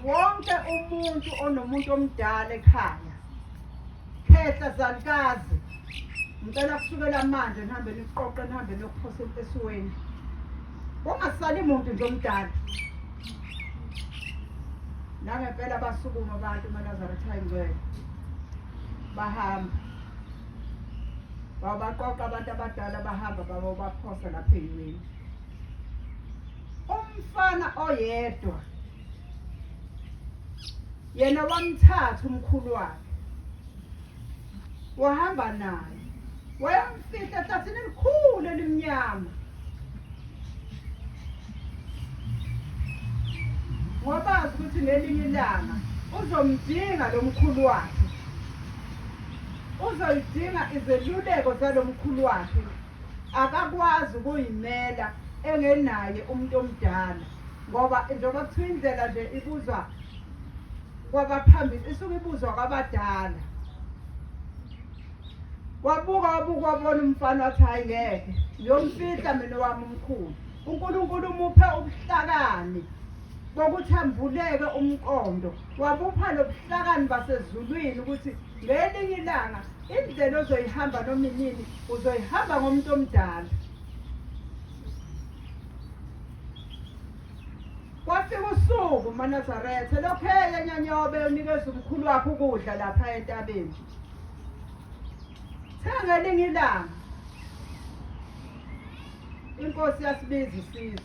wonke umuntu onomuntu omdala ekhaya, khetha zalukazi, ngicela kusukela manje nihambe niqoqe nihambe niyokuphosa empesiweni. Kungasali muntu nje omdala. Nangempela basukuma abantu eNazaretha Ingcwele. Bahamba. Baqoqa abantu abadala bahamba babaphosa lapha eyimini. Umfana oyedwa yena wamthatha umkhulu wakhe. Wahamba naye. Wayamfihla ehlathini elikhulu elimnyama. Ngoba ukuthi ngelinye ilanga uzomdinga lo mkhulu wakhe. Uzoyidinga izeluleko zalomkhulu wakhe. Akakwazi ukuyimela engenaye umuntu omdala. Ngoba njengoba kuthiwa indlela nje ibuzwa kwabaphambili isuke ibuzwa kwabadala. Wabuka wabona umfana wathi hayi ngeke ngiyomfihla mina wami umkhulu. uNkulunkulu umuphe ubuhlakani bokuthi ambuleke umqondo. Wabupha lobuhlakani basezulwini ukuthi ngelinye ilanga indlela ozoyihamba noma inini uzoyihamba ngomuntu omdala. Kwafika usuku eNazaretha lokho eyanyanyobe unikeza umkhulu wakhe ukudla lapha entabeni. Ngelinye ilanga inkosi yasibiza isizwe.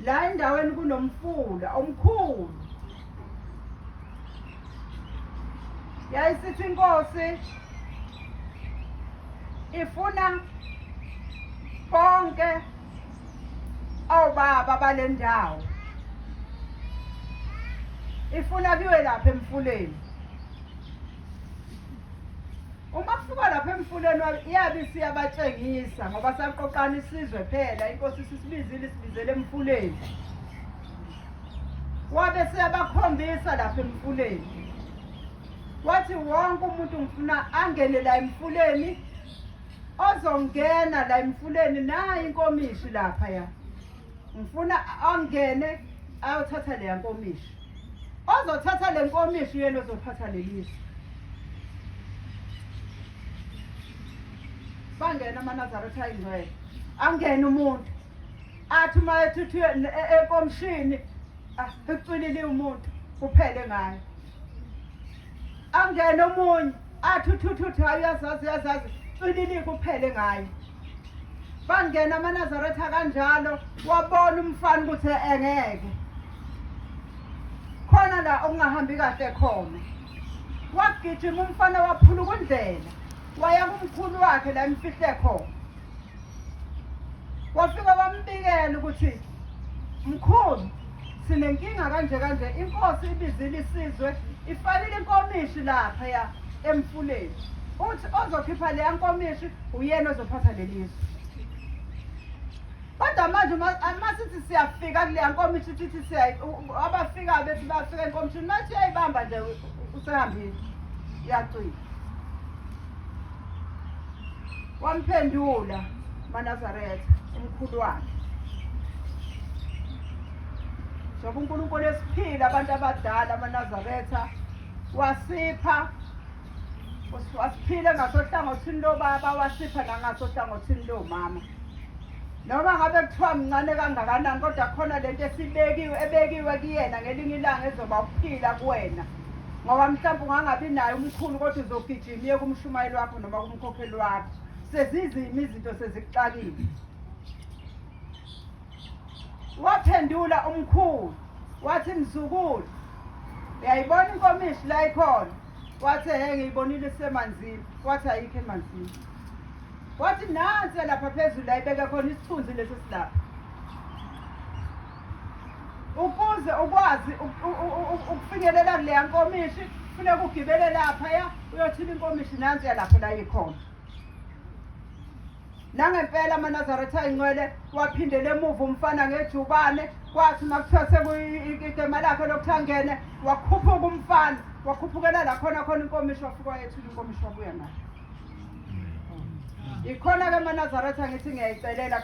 La endaweni kunomfula omkhulu. Yayisithi inkosi ifuna bonke obaba balendawo. Ifuna kuwe lapha emfuleni. Uma kufika lapha emfuleni yabe siyabatshengisa ngoba saqoqana isizwe phela inkosi sisibizele emfuleni. Wabe siyabakhombisa lapha emfuleni. Wathi wonke umuntu ngifuna angene la emfuleni. Ozongena la emfuleni nayi inkomishi lapha ya. Ngifuna angene ayothatha le nkomishi. Ozothatha le nkomishi yena ozophatha lelizwe. Bangena eNazaretha Ingcwele. Angena umuntu. Athi uma ethuthwe enkomishini ekucwilile umuntu kuphele ngayo. Angena omunye athi uthuthu uyazazi cwilile kuphele ngayo. Bangena eNazaretha kanjalo wabona umfana ukuthi engeke. Khona la ongahambi kahle khona. Wagijima umfana waphula kundlela. Waya kumkhulu wakhe la emfihle khona. Wafika bambikela ukuthi mkhulu sinenkinga kanje inkosi ibizile isizwe ifanele inkomishi lapha ya emfuleni. Uthi ozokhipha le nkomishi uyena ozophatha lelizwe. Kodwa manje masithi siyafika kule nkomishi sithi abafika bethi bafika enkomishini nathi uyayibamba nje usehambile yacwila. Wamphendula eNazaretha umkhulu wakhe. Ngoba uNkulunkulu esiphila abantu abadala eNazaretha wasipha wasiphile ngasohlangothini lobaba wasipha nangasohlangothini lomama. Noma ngabe kuthiwa mncane kangakanani kodwa khona lento ebekiwe kuyena ngelinye ilanga ezoba ukuphila kuwena. Ngoba mhlawumbe ungangabi nayo umkhulu kodwa uzogijima uye kumshumayeli wakho noma kumkhokheli wakho. Sezizimi izinto sezikuxakile. Waphendula umkhulu wathi mzukulu uyayibona inkomishi la ikhona. Wathi ngiyibonile isemanzini. Wathi ayikho emanzini. Wathi nansi lapha phezulu la ibeka khona isithunzi leso silapha. Ukuze ukwazi ukufinyelela kule nkomishi kufuneka ugibele lapha ya uyothila inkomishi nansi lapha la ikhona. Nangempela eNazaretha Ingcwele waphindela emuva umfana ngejubane. Kwathi makuthiwa sekuyigema lakhe lokuthangene wakhuphuka umfana wakhuphukela la khona inkomishi wafika wayethula inkomishi wabuya nayo. Ikhona ke eNazaretha ngithi ngiyayicelela